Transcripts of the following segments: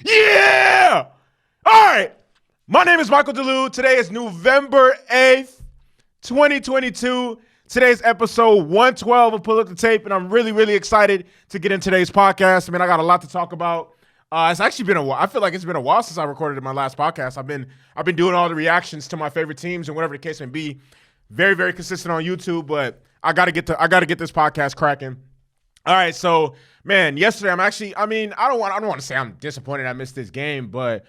Yeah! All right. My name is Michael DeLue. Today is November 8th, 2022. Today's episode 112 of Pull Up the Tape, and I'm really, really excited to get in today's podcast. I mean, I got a lot to talk about. It's actually been a while. I feel like it's been a while since I recorded my last podcast. I've been doing all the reactions to my favorite teams and whatever the case may be. Very, very consistent on YouTube, but I gotta get this podcast cracking. All right, so man, yesterday I don't want to say I'm disappointed I missed this game, but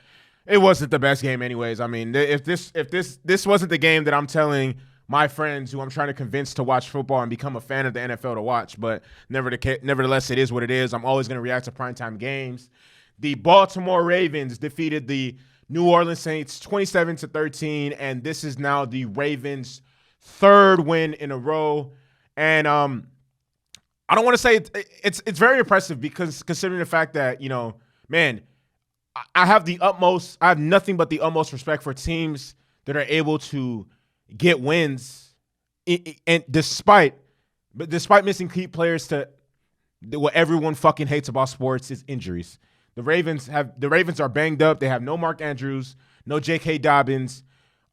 it wasn't the best game anyways. I mean, if this wasn't the game that I'm telling my friends who I'm trying to convince to watch football and become a fan of the NFL to watch, but nevertheless, it is what it is. I'm always going to react to primetime games. The Baltimore Ravens defeated the New Orleans Saints 27-13, and this is now the Ravens' third win in a row. And I don't want to say it's very impressive because considering the fact that, you know, man, I have nothing but the utmost respect for teams that are able to get wins, and despite missing key players to what everyone fucking hates about sports is injuries. The Ravens are banged up. They have no Mark Andrews, no J.K. Dobbins.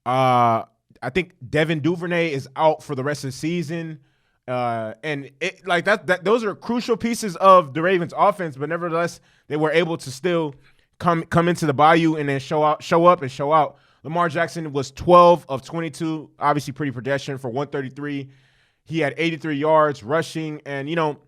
I think Devin Duvernay is out for the rest of the season. And it like that those are crucial pieces of the Ravens offense, but nevertheless, they were able to still come into the Bayou and then show up and show out. Lamar Jackson was 12 of 22, obviously pretty pedestrian for 133. He had 83 yards rushing, and you know,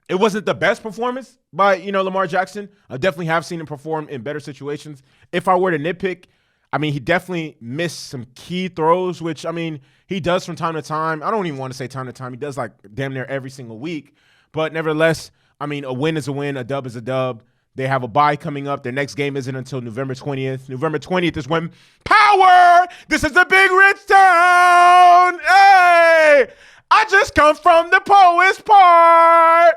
it wasn't the best performance by, you know, Lamar Jackson. I definitely have seen him perform in better situations. If I were to nitpick, I mean, he definitely missed some key throws, which, I mean, he does from time to time. I don't even want to say time to time. He does like damn near every single week. But nevertheless, I mean, a win is a win. A dub is a dub. They have a bye coming up. Their next game isn't until November 20th. November 20th is when Power! This is the big rich town! Hey! I just come from the poet's part!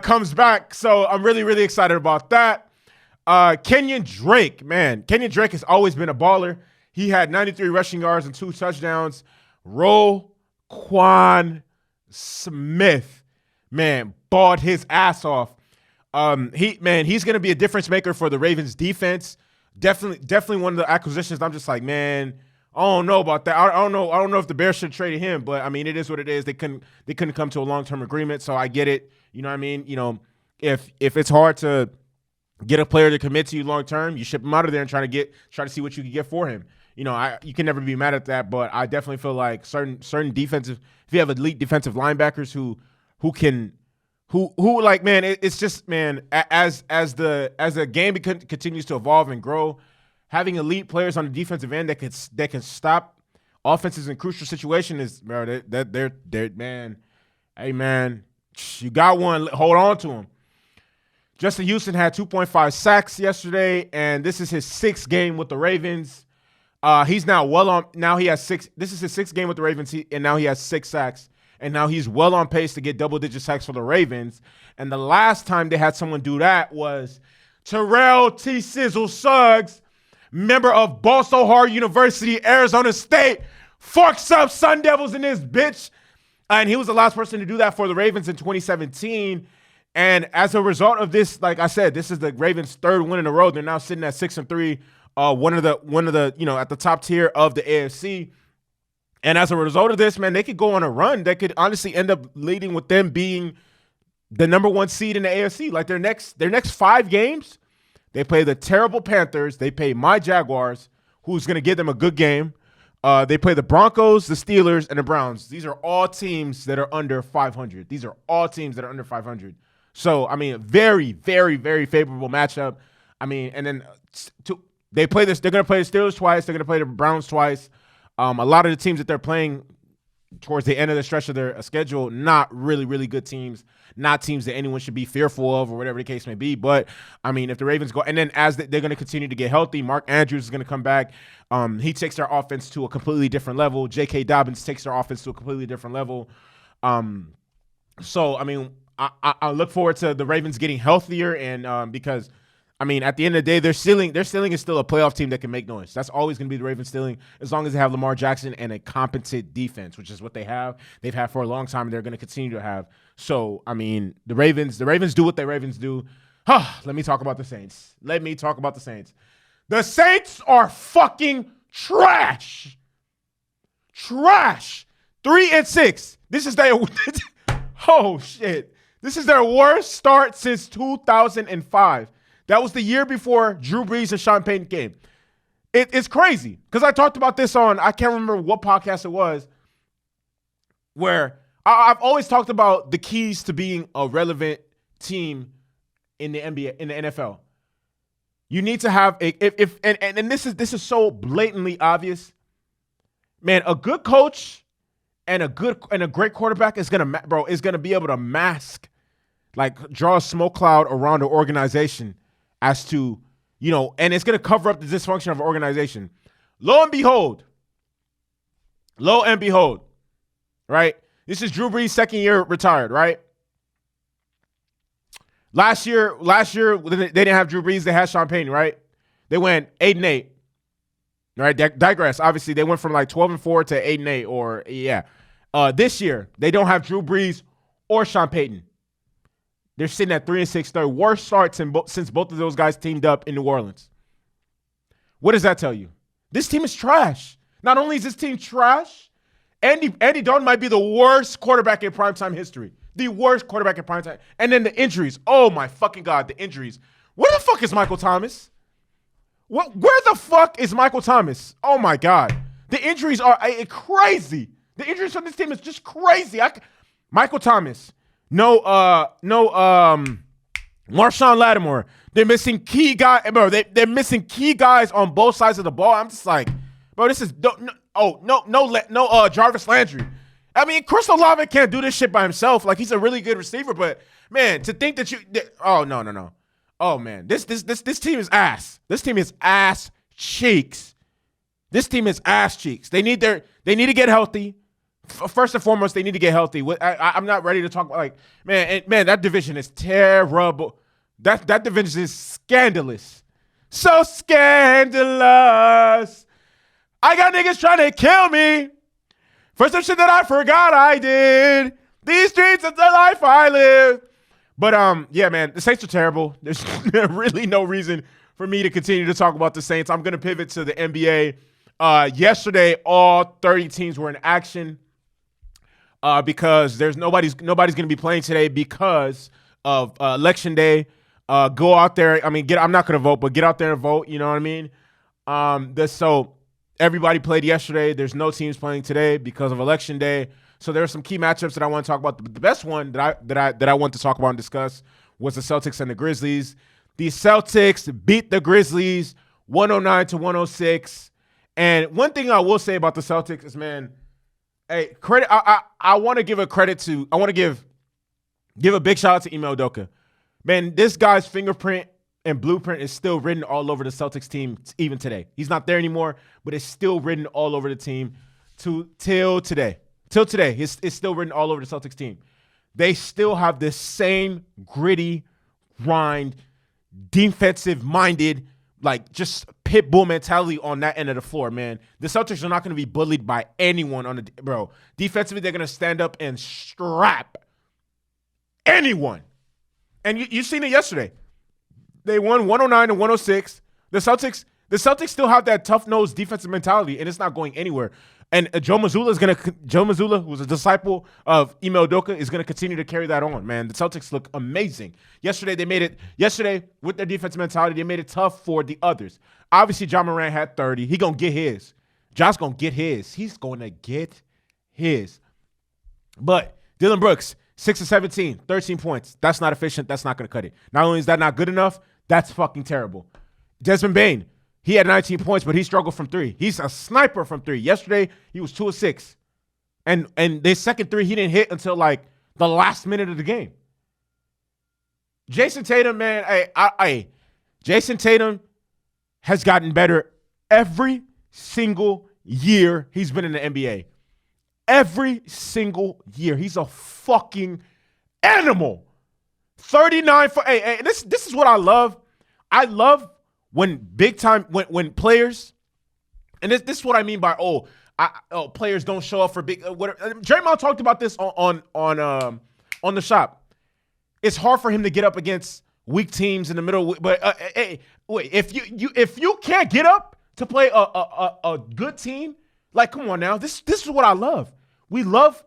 Comes back. So I'm really, really excited about that. Kenyon Drake has always been a baller. He had 93 rushing yards and 2 touchdowns. Roquan Smith, man, balled his ass off. He's going to be a difference maker for the Ravens defense. Definitely one of the acquisitions. I'm just like, man, I don't know about that. I don't know if the Bears should have traded him, but I mean, it is what it is. They couldn't come to a long-term agreement, so I get it. You know what I mean? You know, if it's hard to get a player to commit to you long-term, you ship him out of there and try to see what you can get for him. You know, you can never be mad at that, but I definitely feel like certain defensive, if you have elite defensive linebackers who like, man, it's just, man, as the game continues to evolve and grow, having elite players on the defensive end that can stop offenses in crucial situations is, bro, they're man, hey man, you got one, hold on to him. Justin Houston had 2.5 sacks yesterday, and this is his 6th game with the Ravens. He's now now he has 6. This is his 6th game with the Ravens, and now he has 6 sacks. And now he's well on pace to get double-digit sacks for the Ravens. And the last time they had someone do that was Terrell T. Sizzle Suggs, member of Balso Hard University, Arizona State. Forks up Sun Devils in this bitch. And he was the last person to do that for the Ravens in 2017. And as a result of this, like I said, this is the Ravens' 3rd win in a row. They're now sitting at 6-3, one of the you know, at the top tier of the AFC. And as a result of this, man, they could go on a run that could honestly end up leading with them being the number 1 seed in the AFC. Like their next 5 games, they play the terrible Panthers. They play my Jaguars, who's going to give them a good game. They play the Broncos, the Steelers, and the Browns. These are all teams that are under 500. So, I mean, very, very, very favorable matchup. I mean, and then they're going to play the Steelers twice. They're going to play the Browns twice. A lot of the teams that they're playing towards the end of the stretch of their schedule, not really, really good teams, not teams that anyone should be fearful of or whatever the case may be. But, I mean, if the Ravens go – and then as they're going to continue to get healthy, Mark Andrews is going to come back. He takes their offense to a completely different level. J.K. Dobbins takes their offense to a completely different level. So, I mean, I look forward to the Ravens getting healthier and because – I mean, at the end of the day, their ceiling is still a playoff team that can make noise. That's always going to be the Ravens' ceiling, as long as they have Lamar Jackson and a competent defense, which is what they have. They've had for a long time, and they're going to continue to have. So, I mean, the Ravens do what the Ravens do. Let me talk about the Saints. The Saints are fucking trash. Trash. 3-6. This is their oh shit. This is their worst start since 2005. That was the year before Drew Brees and Sean Payton came. It's crazy because I talked about this on, I can't remember what podcast it was, where I've always talked about the keys to being a relevant team in the NBA, in the NFL. You need to have and this is so blatantly obvious. Man, a good coach and a great quarterback is gonna be able to mask, like draw a smoke cloud around the organization as to, and it's gonna cover up the dysfunction of an organization. Lo and behold, right? This is Drew Brees' second year retired, right? Last year they didn't have Drew Brees, they had Sean Payton, right? They went 8-8. Right? Digress. Obviously, they went from like 12-4 to 8-8, or yeah. This year, they don't have Drew Brees or Sean Payton. They're sitting at 3-6. Their worst start since both of those guys teamed up in New Orleans. What does that tell you? This team is trash. Not only is this team trash, Andy Dalton might be the worst quarterback in primetime history. The worst quarterback in primetime. And then the injuries. Oh my fucking God, the injuries. Where the fuck is Michael Thomas? Where the fuck is Michael Thomas? Oh my God. The injuries are crazy. The injuries on this team is just crazy. Michael Thomas. No Marshawn Lattimore. They're missing key guys, bro. They're missing key guys on both sides of the ball. I'm just like, bro, this is no Jarvis Landry. I mean, Chris Olave can't do this shit by himself. Like, he's a really good receiver, but man, to think that no. Oh man, this team is ass. This team is ass cheeks. They need to get healthy. First and foremost, they need to get healthy. I'm not ready to talk about, like, man, that division is terrible. That division is scandalous. So scandalous. I got niggas trying to kill me for some shit that I forgot I did. These streets is the life I live. But yeah, man, the Saints are terrible. There's really no reason for me to continue to talk about the Saints. I'm going to pivot to the NBA. Yesterday, all 30 teams were in action because there's nobody's going to be playing today because of Election Day. Go out there. I mean, I'm not going to vote, but get out there and vote. You know what I mean? So everybody played yesterday. There's no teams playing today because of Election Day. So there are some key matchups that I want to talk about. The best one that I want to talk about and discuss was the Celtics and the Grizzlies. The Celtics beat the Grizzlies 109-106. And one thing I will say about the Celtics is, man, hey, credit. I want to give a credit to. I want to give a big shout out to Ime Udoka. Man, this guy's fingerprint and blueprint is still written all over the Celtics team even today. He's not there anymore, but it's still written all over the team till today. Till today, it's still written all over the Celtics team. They still have the same gritty, grind, defensive-minded, like just pit bull mentality on that end of the floor, man. The Celtics are not going to be bullied by anyone on the bro. Defensively, they're going to stand up and strap anyone. And you seen it yesterday. They won 109-106. The Celtics still have that tough-nosed defensive mentality, and it's not going anywhere. And Joe Mazzulla, who's a disciple of Ime Udoka, is going to continue to carry that on, man. The Celtics look amazing. Yesterday, with their defensive mentality, they made it tough for the others. Obviously, Ja Morant had 30. He going to get his. Josh going to get his. He's going to get his. But Dylan Brooks, 6 of 17, 13 points. That's not efficient. That's not going to cut it. Not only is that not good enough, that's fucking terrible. Desmond Bane, he had 19 points, but he struggled from three. He's a sniper from three. Yesterday, he was 2 of 6. And the second three, he didn't hit until like the last minute of the game. Jason Tatum, man, Jason Tatum has gotten better every single year he's been in the NBA. Every single year. He's a fucking animal. 39 for this is what I love. I love when big time when players, and this is what I mean by players don't show up for big whatever. Draymond talked about this on the shop. It's hard for him to get up against weak teams in the middle. But hey, wait, if you can't get up to play a good team, like come on now, this is what I love. We love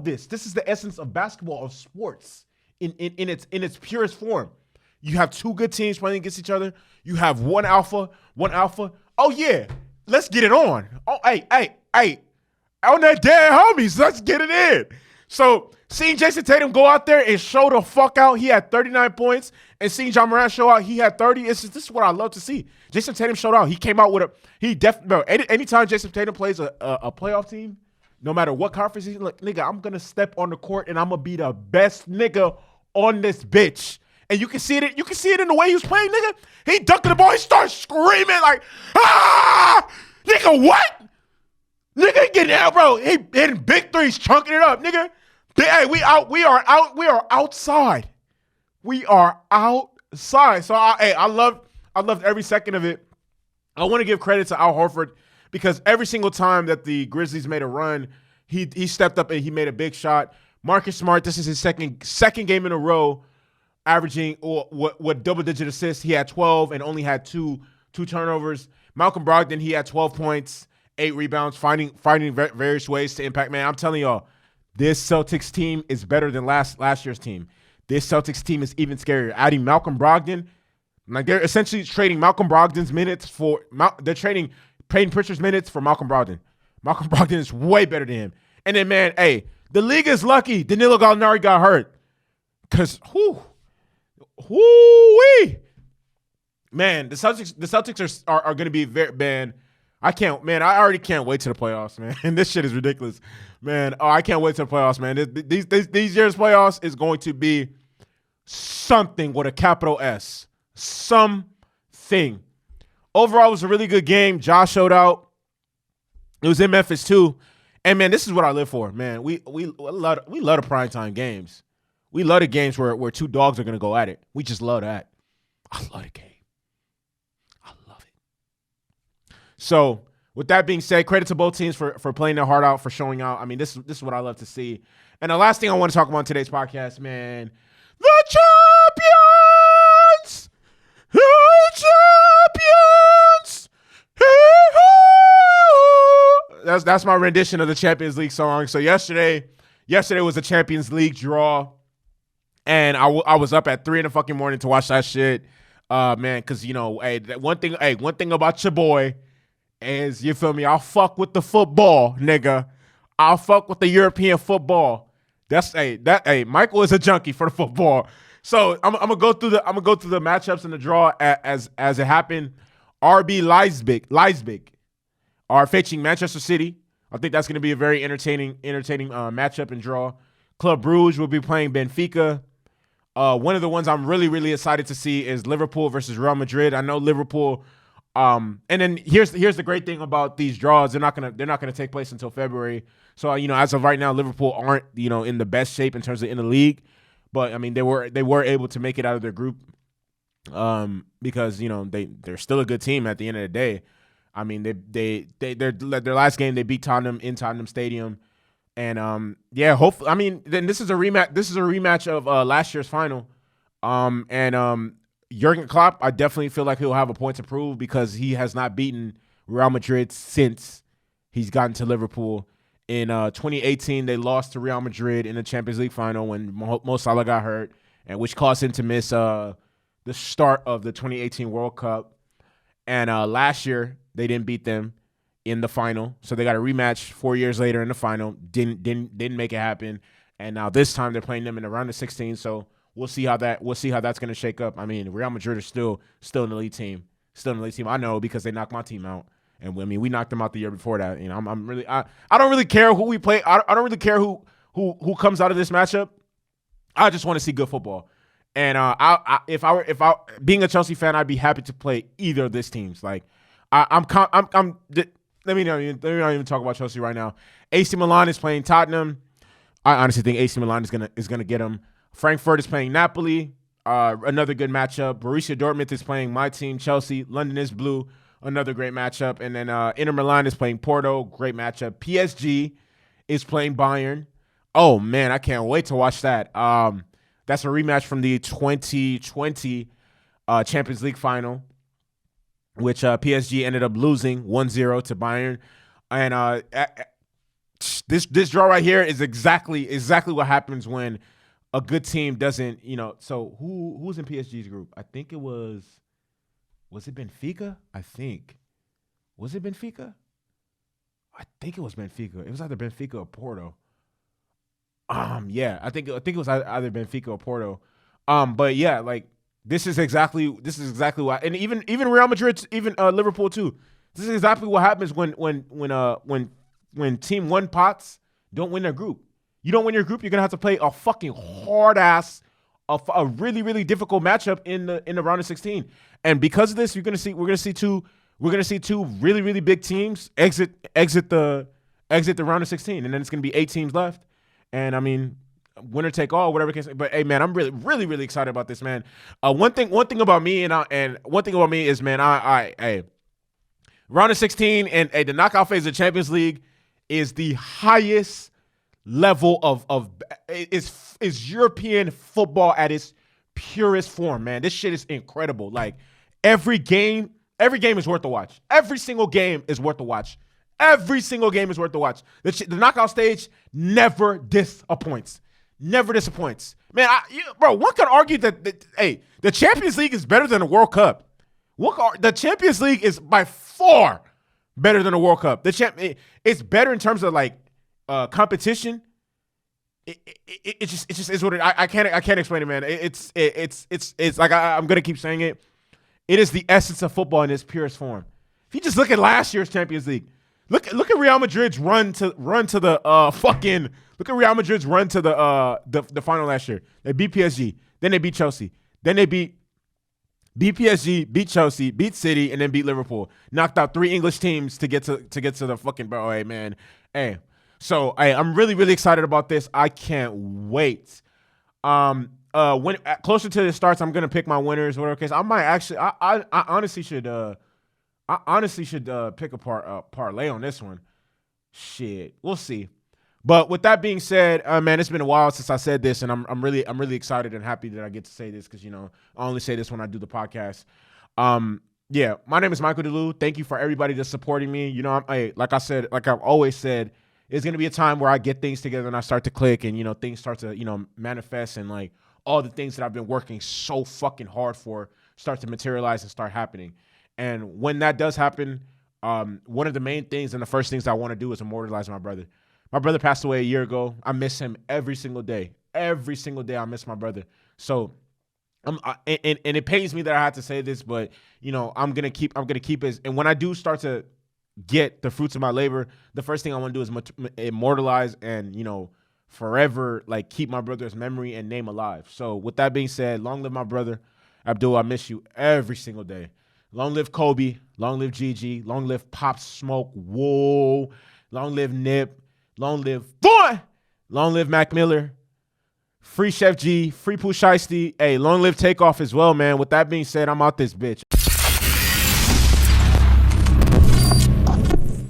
this. This is the essence of basketball, of sports in its purest form. You have two good teams playing against each other. You have one alpha. Oh yeah, let's get it on. Oh hey, on that dead homies, let's get it in. So seeing Jason Tatum go out there and show the fuck out, he had 39 points, and seeing Ja Morant show out, he had 30. This is what I love to see. Jason Tatum showed out. He came out with anytime Jason Tatum plays a playoff team, no matter what conference he's like, nigga, I'm gonna step on the court and I'm gonna be the best nigga on this bitch. And you can see it. You can see it in the way he was playing, nigga. He dunked the ball. He starts screaming like, ah, nigga, what? Nigga, getting out, bro. He hitting big threes, chunking it up, nigga. Hey, we are outside. We are outside. So I loved every second of it. I want to give credit to Al Horford because every single time that the Grizzlies made a run, he stepped up and he made a big shot. Marcus Smart, this is his second game in a row, averaging what double-digit assists. He had 12 and only had two turnovers. Malcolm Brogdon, he had 12 points, 8 rebounds, finding various ways to impact. Man, I'm telling y'all, this Celtics team is better than last year's team. This Celtics team is even scarier. Adding Malcolm Brogdon, like they're essentially trading Malcolm Brogdon's minutes they're trading Peyton Pritchard's minutes for Malcolm Brogdon. Malcolm Brogdon is way better than him. And then, man, hey, the league is lucky Danilo Gallinari got hurt. Because, man, the Celtics are going to be very, man, I already can't wait to the playoffs, man. And this shit is ridiculous, man. Oh, I can't wait to the playoffs, man. These year's playoffs is going to be something with a capital S. Something. Overall, it was a really good game. Josh showed out. It was in Memphis too. And man, this is what I live for, man. We love the primetime games. We love the games where two dogs are gonna go at it. We just love that. I love the game. I love it. So with that being said, credit to both teams for playing their heart out, for showing out. I mean, this is what I love to see. And the last thing I want to talk about in today's podcast, man, the champions! The champions! That's my rendition of the Champions League song. So yesterday was a Champions League draw, and I was up at 3 in the fucking morning to watch that shit, man. Because one thing about your boy is, you feel me? I'll fuck with the football, nigga. I'll fuck with the European football. Michael is a junkie for the football. So I'm gonna go through the matchups in the draw as it happened. RB Leipzig are facing Manchester City. I think that's going to be a very entertaining matchup and draw. Club Brugge will be playing Benfica. One of the ones I'm really, really excited to see is Liverpool versus Real Madrid. I know Liverpool. And then here's the great thing about these draws. They're not gonna take place until February. So as of right now, Liverpool aren't in the best shape in terms of in the league. But I mean, they were able to make it out of their group. Because they're still a good team at the end of the day. I mean, their last game they beat Tottenham in Tottenham Stadium, and hopefully, I mean, then this is a rematch. This is a rematch of last year's final. Jurgen Klopp, I definitely feel like he'll have a point to prove because he has not beaten Real Madrid since he's gotten to Liverpool. In 2018, they lost to Real Madrid in the Champions League final when Mo Salah got hurt, and which caused him to miss the start of the 2018 World Cup. And last year they didn't beat them in the final, so they got a rematch 4 years later in the final. Didn't make it happen, and now this time they're playing them in the round of 16. So we'll see how that's going to shake up. I mean, Real Madrid is still an elite team, I know because they knocked my team out, and I mean we knocked them out the year before that. I don't really care who we play. I don't really care who comes out of this matchup. I just want to see good football. And if I being a Chelsea fan, I'd be happy to play either of these teams. Like let me not even talk about Chelsea right now. AC Milan is playing Tottenham. I honestly think AC Milan is gonna get them. Frankfurt is playing Napoli. Another good matchup. Borussia Dortmund is playing my team, Chelsea. London is blue. Another great matchup. And then Inter Milan is playing Porto. Great matchup. PSG is playing Bayern. Oh man, I can't wait to watch that. That's a rematch from the 2020 Champions League final, which PSG ended up losing 1-0 to Bayern. And this draw right here is exactly what happens when a good team doesn't, so who's in PSG's group? I think it was it Benfica? Was it Benfica? I think it was Benfica. It was either Benfica or Porto. Yeah, I think it was either Benfica or Porto. But yeah, like this is exactly what, and even Real Madrid, even Liverpool too. This is exactly what happens when Team 1 pots don't win their group. You don't win your group, you're gonna have to play a fucking hard ass, a really really difficult matchup in the round of 16. And because of this, we're gonna see two really really big teams exit the round of 16, and then it's gonna be 8 teams left. And I mean, winner take all, whatever case. But hey, man, I'm really, really, really excited about this, man. One thing about me is, man, I round of 16 and the knockout phase of Champions League is the highest level of is European football at its purest form, man. This shit is incredible. Like every game is worth the watch. Every single game is worth the watch. Every single game is worth the watch. The knockout stage never disappoints. Never disappoints. Man, bro, one could argue that, the Champions League is better than the World Cup. The Champions League is by far better than the World Cup. It's better in terms of like competition. It just is what it. I can't explain it, man. It's like I'm gonna keep saying it. It is the essence of football in its purest form. If you just look at last year's Champions League. Look at Real Madrid's run to the look at Real Madrid's run to the final last year. They beat PSG, then they beat Chelsea, then they beat PSG, beat Chelsea, beat City, and then beat Liverpool. Knocked out 3 English teams to get to the fucking bro. Hey man, hey. So I'm really really excited about this. I can't wait. When closer to the starts, I'm gonna pick my winners. Whatever case, I might actually. I honestly should. I honestly should pick a parlay on this one. Shit, we'll see. But with that being said, man, it's been a while since I said this, and I'm really excited and happy that I get to say this because I only say this when I do the podcast. Yeah, my name is Michael DeLu. Thank you for everybody that's supporting me. Like I've always said, it's gonna be a time where I get things together and I start to click, and things start to manifest, and like all the things that I've been working so fucking hard for start to materialize and start happening. And when that does happen, one of the main things and the first things I want to do is immortalize my brother. My brother passed away a year ago. I miss him every single day. Every single day I miss my brother. So, and it pains me that I have to say this, but I'm gonna keep it. And when I do start to get the fruits of my labor, the first thing I want to do is immortalize and forever like keep my brother's memory and name alive. So with that being said, long live my brother Abdul. I miss you every single day. Long live Kobe. Long live Gigi. Long live Pop Smoke. Whoa. Long live Nip. Long live Boy. Long live Mac Miller. Free Chef G. Free Pooh Shiesty. Hey, long live Takeoff as well, man. With that being said, I'm out this bitch.